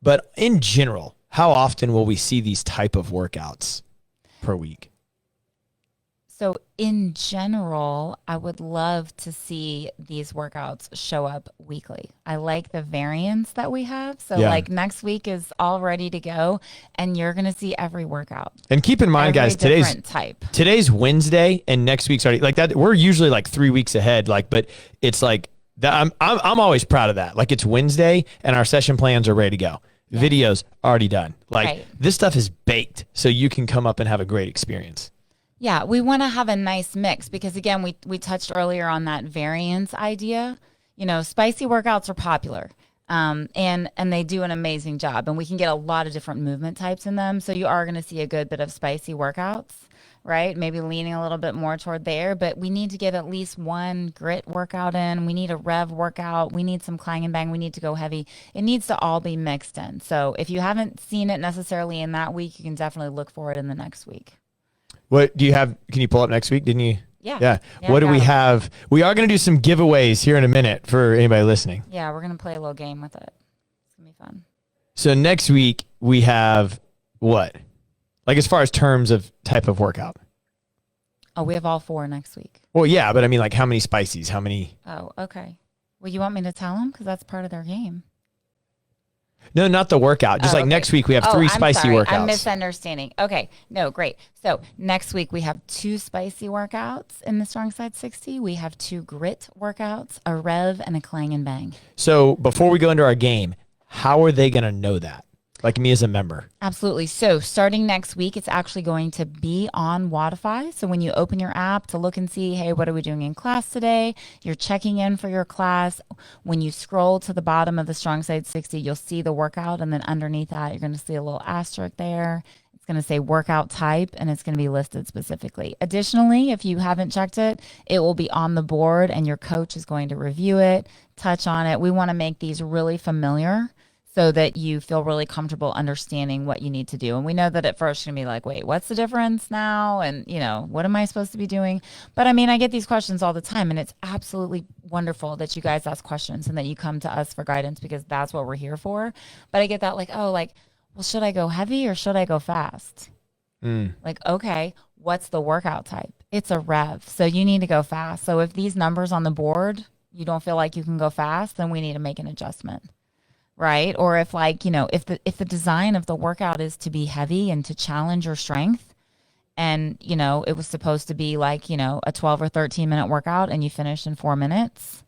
Speaker 1: But in general, how often will we see these type of workouts per week?
Speaker 2: So in general, I would love to see these workouts show up weekly. I like the variance that we have. So like next week is all ready to go and you're going to see every workout. And keep in mind, guys,
Speaker 1: today's Wednesday and next week's already like that. We're usually like 3 weeks ahead. Like, but it's like that. I'm always proud of that. Like it's Wednesday and our session plans are ready to go. Yeah. Videos already done. Like this stuff is baked so you can come up and have a great experience.
Speaker 2: Yeah, we want to have a nice mix because again, we touched earlier on that variance idea. Spicy workouts are popular. And they do an amazing job and we can get a lot of different movement types in them. So you are going to see a good bit of spicy workouts, right? Maybe leaning a little bit more toward there, but we need to get at least one grit workout in. We need a rev workout. We need some clang and bang. We need to go heavy. It needs to all be mixed in. So if you haven't seen it necessarily in that week, you can definitely look for it in the next week.
Speaker 1: What do you have? Can you pull up next week? Didn't you?
Speaker 2: Yeah.
Speaker 1: What do we have? We are going to do some giveaways here in a minute for anybody listening.
Speaker 2: Yeah, we're going to play a little game with it. It's going to be fun.
Speaker 1: So next week we have what? Like as far as terms of type of workout?
Speaker 2: Oh, we have all 4 next week.
Speaker 1: Well, yeah, but I mean like how many spices? How many?
Speaker 2: Oh, okay. Well, you want me to tell them? Because that's part of their game.
Speaker 1: No, not the workout. Just next week we have 3 spicy workouts.
Speaker 2: I'm misunderstanding. Okay. No, great. So next week we have 2 spicy workouts in the StrongSide 60. We have 2 grit workouts, a rev, and a clang and bang.
Speaker 1: So before we go into our game, how are they going to know that? Like me as a member.
Speaker 2: Absolutely. So starting next week, it's actually going to be on Wodify. So when you open your app to look and see, hey, what are we doing in class today? You're checking in for your class. When you scroll to the bottom of the StrongSide 60, you'll see the workout. And then underneath that, you're going to see a little asterisk there. It's going to say workout type, and it's going to be listed specifically. Additionally, if you haven't checked it, it will be on the board, and your coach is going to review it, touch on it. We want to make these really familiar so that you feel really comfortable understanding what you need to do. And we know that at first you're going to be like, wait, what's the difference now? And, what am I supposed to be doing? But I mean, I get these questions all the time, and it's absolutely wonderful that you guys ask questions and that you come to us for guidance because that's what we're here for. But I get that well, should I go heavy or should I go fast? Like, okay, what's the workout type? It's a rev. So you need to go fast. So if these numbers on the board, you don't feel like you can go fast, then we need to make an adjustment. Right? Or if if the design of the workout is to be heavy and to challenge your strength and, it was supposed to be a 12 or 13 minute workout and you finished in 4 minutes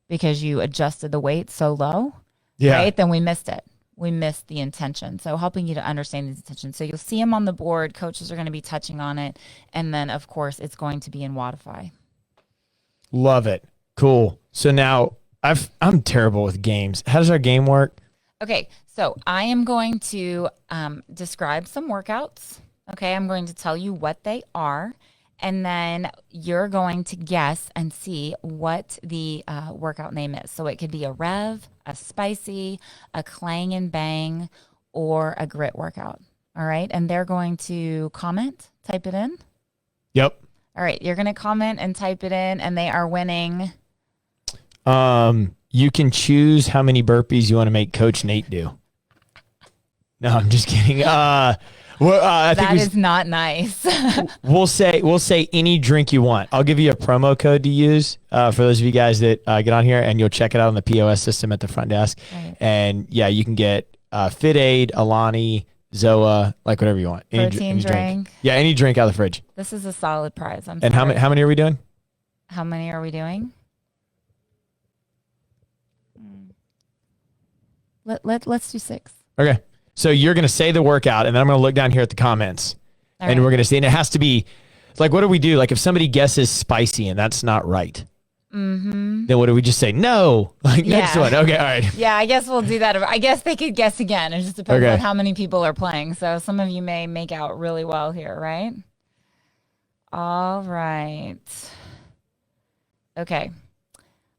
Speaker 2: because you adjusted the weight so low, right? Then we missed it. We missed the intention. So helping you to understand these intentions. So you'll see them on the board. Coaches are going to be touching on it. And then of course it's going to be in Wodify.
Speaker 1: Love it. Cool. So now I'm terrible with games. How does our game work?
Speaker 2: Okay, so I am going to describe some workouts. Okay, I'm going to tell you what they are, and then you're going to guess and see what the workout name is. So it could be a rev, a spicy, a clang and bang, or a grit workout. All right. And they're going to comment, type it in.
Speaker 1: Yep.
Speaker 2: All right. You're going to comment and type it in, and they are winning.
Speaker 1: You can choose how many burpees you want to make Coach Nate do. No, I'm just kidding. I think
Speaker 2: that is not nice.
Speaker 1: we'll say any drink you want. I'll give you a promo code to use for those of you guys that get on here, and you'll check it out on the POS system at the front desk. Right. And yeah, you can get Fit Aid, Alani, Zoa, like whatever you want.
Speaker 2: Protein drink.
Speaker 1: Yeah, any drink out of the fridge.
Speaker 2: This is a solid prize.
Speaker 1: And how many are we doing?
Speaker 2: How many are we doing? Let's do 6.
Speaker 1: Okay. So you're going to say the workout, and then I'm going to look down here at the comments. All and right. We're going to see, and it has to be, like, what do we do? Like, if somebody guesses spicy and that's not right, then what do we just say? No. Like, next one. Okay, all right.
Speaker 2: Yeah, I guess we'll do that. I guess they could guess again. It just depends on how many people are playing. So some of you may make out really well here, right? All right. Okay.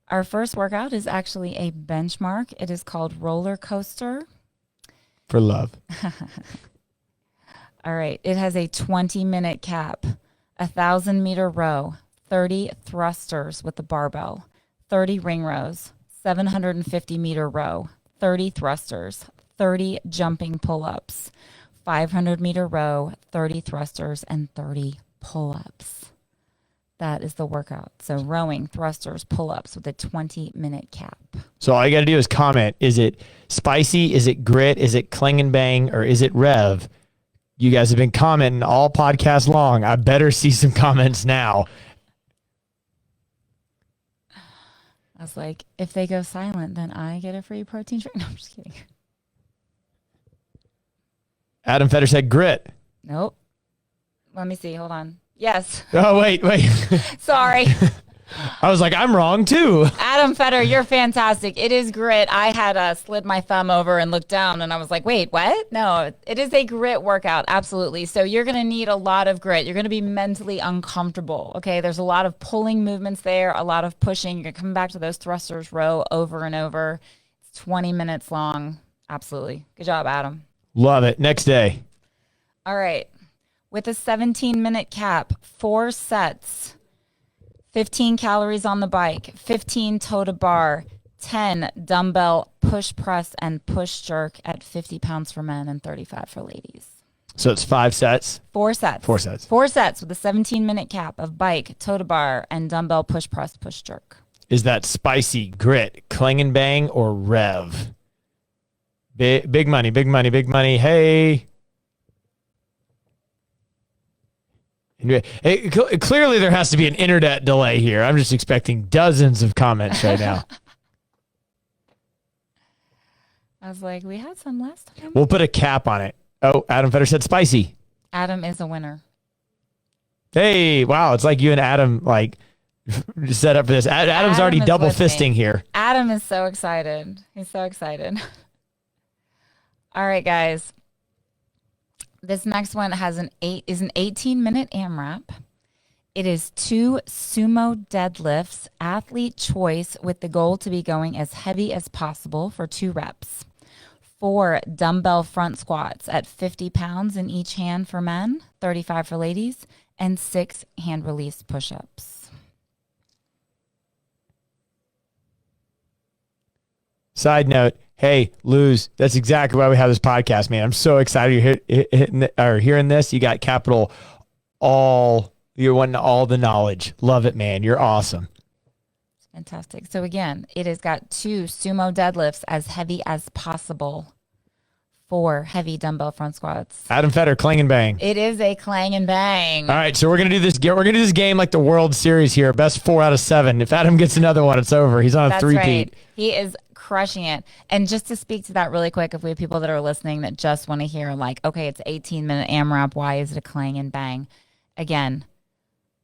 Speaker 2: Our first workout is actually a benchmark. It is called roller coaster.
Speaker 1: For love.
Speaker 2: All right. It has a 20-minute cap, 1,000-meter row, 30 thrusters with the barbell, 30 ring rows, 750-meter row, 30 thrusters, 30 jumping pull-ups, 500-meter row, 30 thrusters, and 30 pull-ups. That is the workout. So rowing, thrusters, pull-ups with a 20-minute cap.
Speaker 1: So all you got to do is comment. Is it spicy? Is it grit? Is it Clang and Bang? Or is it Rev? You guys have been commenting all podcast long. I better see some comments now.
Speaker 2: I was like, if they go silent, then I get a free protein drink. No, I'm just kidding.
Speaker 1: Adam Fetter said grit.
Speaker 2: Nope. Let me see. Hold on. Yes.
Speaker 1: Oh, wait.
Speaker 2: Sorry.
Speaker 1: I was like, I'm wrong too.
Speaker 2: Adam Fetter, you're fantastic. It is grit. I had slid my thumb over and looked down, and I was like, wait, what? No, it is a grit workout. Absolutely. So you're going to need a lot of grit. You're going to be mentally uncomfortable. Okay. There's a lot of pulling movements there, a lot of pushing. You're going to come back to those thrusters row over and over. It's 20 minutes long. Absolutely. Good job, Adam.
Speaker 1: Love it. Next day.
Speaker 2: All right. With a 17-minute cap, 4 sets, 15 calories on the bike, 15 toe to bar, 10 dumbbell push press and push jerk at 50 pounds for men and 35 for ladies.
Speaker 1: So it's 5 sets?
Speaker 2: 4 sets.
Speaker 1: 4 sets.
Speaker 2: 4 sets with a 17-minute cap of bike, toe to bar, and dumbbell push press, push jerk.
Speaker 1: Is that spicy, grit, Clang and Bang, or Rev? Big money, big money, big money. Hey. Hey, clearly there has to be an internet delay here. I'm just expecting dozens of comments right now.
Speaker 2: I was like, we had some last time.
Speaker 1: We'll put a cap on it. Oh, Adam Fetter said spicy.
Speaker 2: Adam is a winner.
Speaker 1: Hey, wow. It's like you and Adam like set up for this. Adam's already double fisting here.
Speaker 2: Adam is so excited. He's so excited. All right, guys. This next one is an 18-minute AMRAP. It is 2 sumo deadlifts, athlete choice, with the goal to be going as heavy as possible for 2 reps. 4 dumbbell front squats at 50 pounds in each hand for men, 35 for ladies, and 6 hand release push-ups.
Speaker 1: Side note. Hey, Luz, that's exactly why we have this podcast, man. I'm so excited you're hearing this. You got capital you're wanting all the knowledge. Love it, man. You're awesome.
Speaker 2: Fantastic. So again, it has got 2 sumo deadlifts as heavy as possible. 4 heavy dumbbell front squats.
Speaker 1: Adam Fetter, Clang and Bang.
Speaker 2: It is a Clang and Bang.
Speaker 1: All right, so we're gonna do this. We're gonna do this game like the World Series here. Best 4 out of 7. If Adam gets another one, it's over. He's on a three-peat.
Speaker 2: Right. He is crushing it. And just to speak to that really quick, if we have people that are listening that just want to hear like, okay, it's 18-minute AMRAP. Why is it a Clang and Bang? Again,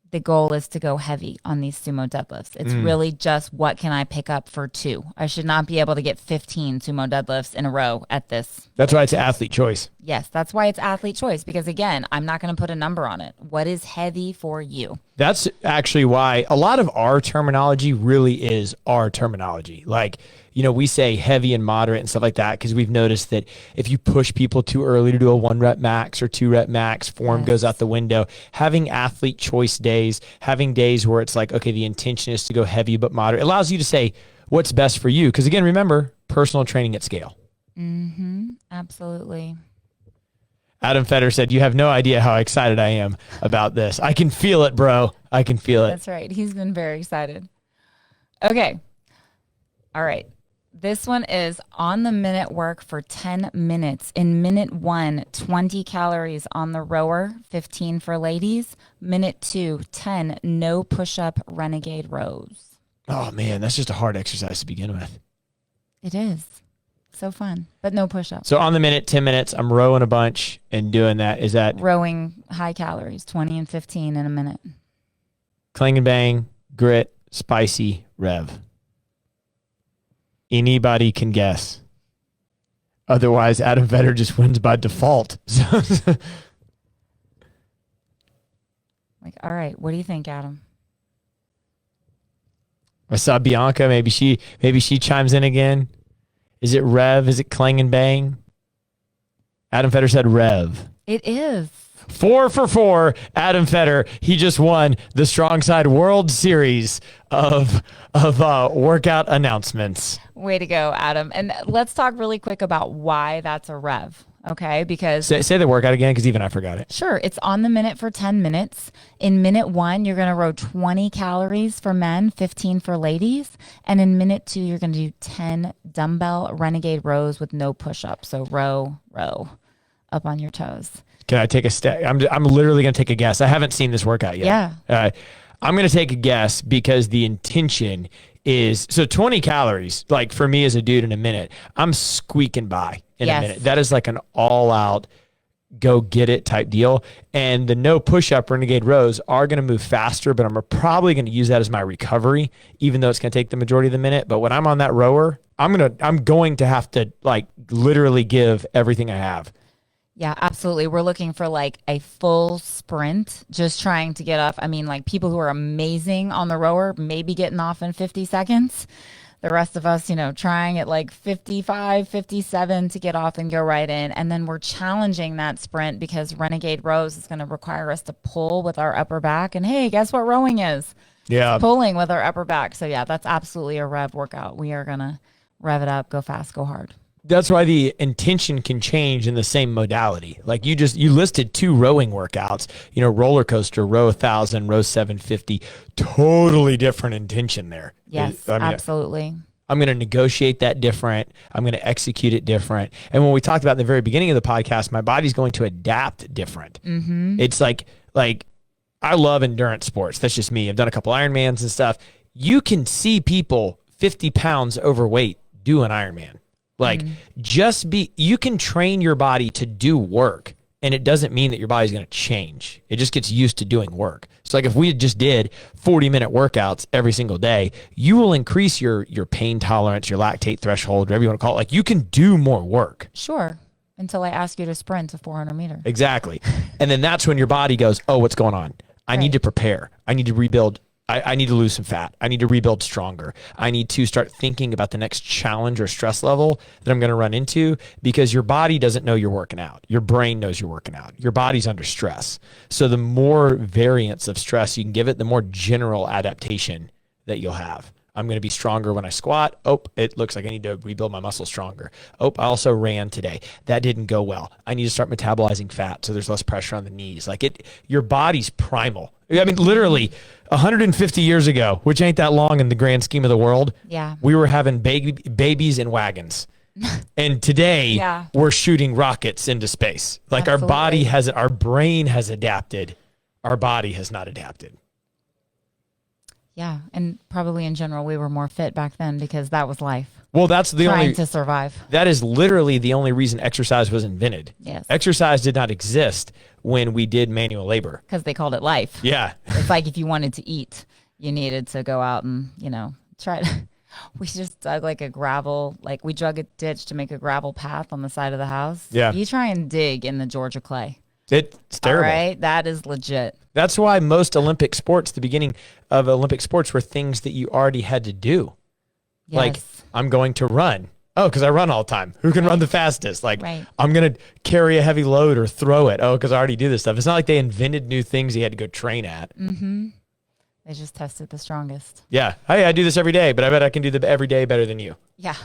Speaker 2: the goal is to go heavy on these sumo deadlifts. It's really just what can I pick up for 2? I should not be able to get 15 sumo deadlifts in a row at this.
Speaker 1: That's why it's athlete choice.
Speaker 2: Yes, that's why it's athlete choice, because again, I'm not going to put a number on it. What is heavy for you?
Speaker 1: That's actually why a lot of our terminology really is our terminology. Like, we say heavy and moderate and stuff like that because we've noticed that if you push people too early to do a 1 rep max or 2 rep max, form goes out the window. Having athlete choice days, having days where it's like, okay, the intention is to go heavy but moderate, it allows you to say what's best for you. Because again, remember, personal training at scale.
Speaker 2: Absolutely.
Speaker 1: Adam Fetter said, you have no idea how excited I am about this. I can feel it, bro. I can feel it.
Speaker 2: That's right. He's been very excited. Okay. All right. This one is on the minute work for 10 minutes. In minute 1, 20 calories on the rower, 15 for ladies. Minute 2, 10 no push-up renegade rows.
Speaker 1: Oh, man, that's just a hard exercise to begin with.
Speaker 2: It is. So fun, but no push-up.
Speaker 1: So on the minute, 10 minutes, I'm rowing a bunch and doing that. Is that
Speaker 2: rowing high calories, 20 and 15 in a minute?
Speaker 1: Clang and Bang, grit, spicy, rev. Anybody can guess. Otherwise, Adam Vetter just wins by default.
Speaker 2: Like, all right, what do you think, Adam?
Speaker 1: I saw Bianca. Maybe she chimes in again. Is it rev? Is it Clang and Bang? Adam Fetter said rev.
Speaker 2: It is.
Speaker 1: 4 for 4, Adam Fetter. He just won the Strong Side World Series of workout announcements.
Speaker 2: Way to go, Adam. And let's talk really quick about why that's a rev, okay? Because
Speaker 1: say the workout again, because even I forgot it.
Speaker 2: Sure. It's on the minute for 10 minutes. In minute 1, you're going to row 20 calories for men, 15 for ladies. And in minute 2, you're going to do 10 dumbbell renegade rows with no push-up. So row, up on your toes.
Speaker 1: Can I take a step? I'm literally going to take a guess. I haven't seen this workout yet.
Speaker 2: Yeah.
Speaker 1: I'm going to take a guess because the intention is, so 20 calories, like for me as a dude in a minute, I'm squeaking by in a minute. That is like an all out go get it type deal. And the no push-up renegade rows are going to move faster, but I'm probably going to use that as my recovery, even though it's going to take the majority of the minute. But when I'm on that rower, I'm going to have to like literally give everything I have.
Speaker 2: Yeah, absolutely. We're looking for like a full sprint, just trying to get off. I mean, like people who are amazing on the rower, maybe getting off in 50 seconds. The rest of us, trying at like 55, 57 to get off and go right in. And then we're challenging that sprint because renegade rows is going to require us to pull with our upper back. And hey, guess what rowing is?
Speaker 1: Yeah.
Speaker 2: It's pulling with our upper back. So yeah, that's absolutely a rev workout. We are going to rev it up, go fast, go hard.
Speaker 1: That's why the intention can change in the same modality. Like you listed 2 rowing workouts, roller coaster, row 1,000, row 750, totally different intention there.
Speaker 2: Yes, absolutely.
Speaker 1: I'm going to negotiate that different. I'm going to execute it different. And when we talked about in the very beginning of the podcast, my body's going to adapt different. Mm-hmm. It's like I love endurance sports. That's just me. I've done a couple Ironmans and stuff. You can see people 50 pounds overweight do an Ironman. Like you can train your body to do work, and it doesn't mean that your body's going to change. It just gets used to doing work. So like if we just did 40-minute workouts every single day, you will increase your pain tolerance, your lactate threshold, whatever you want to call it. Like you can do more work.
Speaker 2: Sure. Until I ask you to sprint a 400 meter.
Speaker 1: Exactly. And then that's when your body goes, oh, what's going on? I need to prepare. I need to rebuild. I need to lose some fat. I need to rebuild stronger. I need to start thinking about the next challenge or stress level that I'm going to run into, because your body doesn't know you're working out. Your brain knows you're working out. Your body's under stress. So the more variants of stress you can give it, the more general adaptation that you'll have. I'm going to be stronger when I squat. Oh, it looks like I need to rebuild my muscles stronger. Oh, I also ran today. That didn't go well. I need to start metabolizing fat so there's less pressure on the knees. Like your body's primal. I mean, literally 150 years ago, which ain't that long in the grand scheme of the world.
Speaker 2: Yeah.
Speaker 1: We were having babies in wagons. And today we're shooting rockets into space. Like Absolutely. Our brain has adapted. Our body has not adapted.
Speaker 2: Yeah, and probably in general, we were more fit back then because that was life.
Speaker 1: Well, that's
Speaker 2: trying to survive.
Speaker 1: That is literally the only reason exercise was invented.
Speaker 2: Yes.
Speaker 1: Exercise did not exist when we did manual labor.
Speaker 2: Because they called it life.
Speaker 1: Yeah.
Speaker 2: It's like if you wanted to eat, you needed to go out and, try to. We just dug like a gravel, like we dug a ditch to make a gravel path on the side of the house.
Speaker 1: Yeah.
Speaker 2: You try and dig in the Georgia clay.
Speaker 1: It's terrible.
Speaker 2: All right. That is legit.
Speaker 1: That's why most Olympic sports, the beginning of Olympic sports, were things that you already had to do.
Speaker 2: Yes.
Speaker 1: Like, I'm going to run. Oh, because I run all the time. Who can run the fastest? Like,
Speaker 2: Right.
Speaker 1: I'm going to carry a heavy load or throw it. Oh, because I already do this stuff. It's not like they invented new things you had to go train at.
Speaker 2: Mm-hmm. They just tested the strongest.
Speaker 1: Yeah. Hey, I do this every day, but I bet I can do the every day better than you.
Speaker 2: Yeah.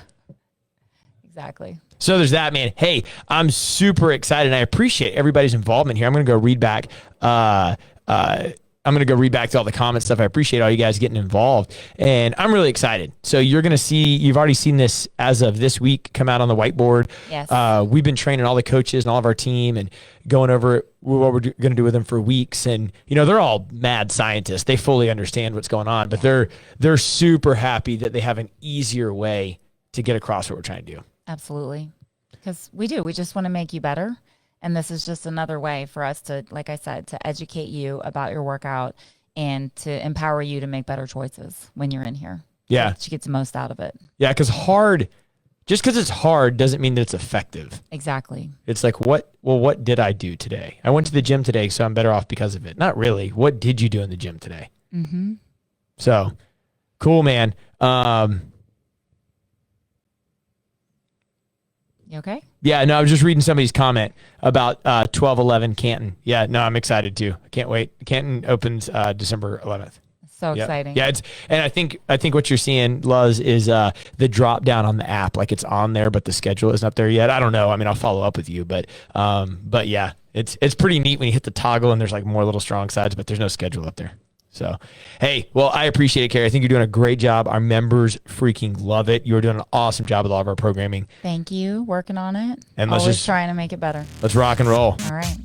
Speaker 2: Exactly.
Speaker 1: So there's that, man. Hey, I'm super excited, and I appreciate everybody's involvement here. I'm going to go read back. I'm going to go read back to all the comments stuff. I appreciate all you guys getting involved, and I'm really excited. So you're going to see, you've already seen this as of this week come out on the whiteboard.
Speaker 2: Yes.
Speaker 1: We've been training all the coaches and all of our team and going over what we're going to do with them for weeks. And, they're all mad scientists. They fully understand what's going on, but they're super happy that they have an easier way to get across what we're trying to do.
Speaker 2: Absolutely. Because we just want to make you better. And this is just another way for us to, like I said, to educate you about your workout and to empower you to make better choices when you're in here.
Speaker 1: Yeah.
Speaker 2: So you get the most out of it.
Speaker 1: Yeah, because just because it's hard doesn't mean that it's effective.
Speaker 2: Exactly.
Speaker 1: It's like, what did I do today? I went to the gym today, so I'm better off because of it. Not really. What did you do in the gym today?
Speaker 2: Mm-hmm.
Speaker 1: So, cool, man.
Speaker 2: You okay?
Speaker 1: Yeah, no, I was just reading somebody's comment about 12/11 Canton. Yeah, no, I'm excited too. I can't wait. Canton opens December 11th.
Speaker 2: So
Speaker 1: Yep.
Speaker 2: exciting.
Speaker 1: Yeah, and I think what you're seeing, Luz, is the drop down on the app. Like, it's on there, but the schedule isn't up there yet. I don't know. I mean, I'll follow up with you, but yeah, it's pretty neat when you hit the toggle and there's like more little strong sides, but there's no schedule up there. So, hey, well, I appreciate it, Carrie. I think you're doing a great job. Our members freaking love it. You're doing an awesome job with all of our programming.
Speaker 2: Thank you. Working on it.
Speaker 1: And
Speaker 2: Always trying to make it better.
Speaker 1: Let's rock and roll.
Speaker 2: All right.